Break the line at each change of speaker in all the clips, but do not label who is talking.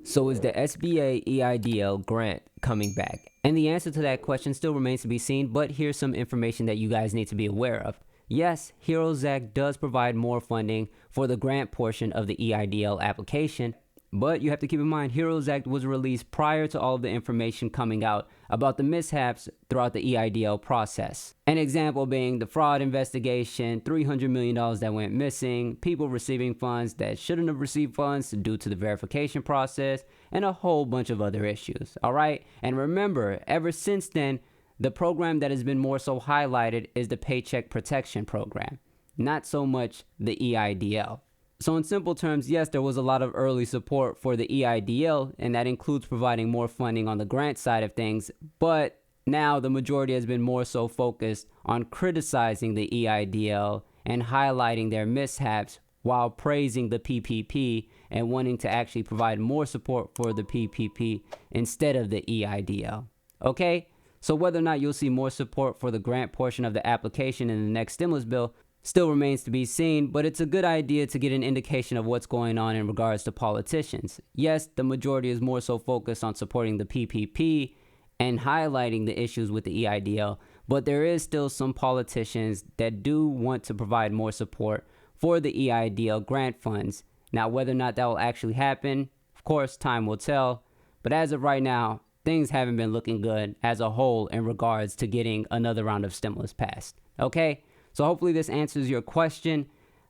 So is the SBA EIDL grant coming back? And the answer to that question still remains to be seen, but here's some information that you guys need to be aware of. Yes, HEROES Act does provide more funding for the grant portion of the EIDL application, but you have to keep in mind, HEROES Act was released prior to all of the information coming out about the mishaps throughout the EIDL process. An example being the fraud investigation, $300 million that went missing, people receiving funds that shouldn't have received funds due to the verification process, and a whole bunch of other issues, all right? And remember, ever since then, the program that has been more so highlighted is the Paycheck Protection Program, not so much the EIDL. So in simple terms, yes, there was a lot of early support for the EIDL, and that includes providing more funding on the grant side of things, but now the majority has been more so focused on criticizing the EIDL and highlighting their mishaps while praising the PPP and wanting to actually provide more support for the PPP instead of the EIDL. Okay? So whether or not you'll see more support for the grant portion of the application in the next stimulus bill still remains to be seen, but it's a good idea to get an indication of what's going on in regards to politicians. Yes, the majority is more so focused on supporting the PPP and highlighting the issues with the EIDL, but there is still some politicians that do want to provide more support for the EIDL grant funds. Now, whether or not that will actually happen, of course, time will tell, but as of right now, things haven't been looking good as a whole in regards to getting another round of stimulus passed. Okay? So hopefully this answers your question.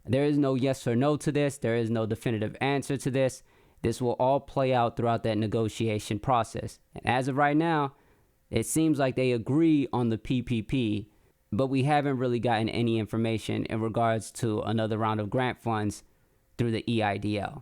There is no yes or no to this. There is no definitive answer to this. This will all play out throughout that negotiation process. And as of right now, it seems like they agree on the PPP, but we haven't really gotten any information in regards to another round of grant funds through the EIDL.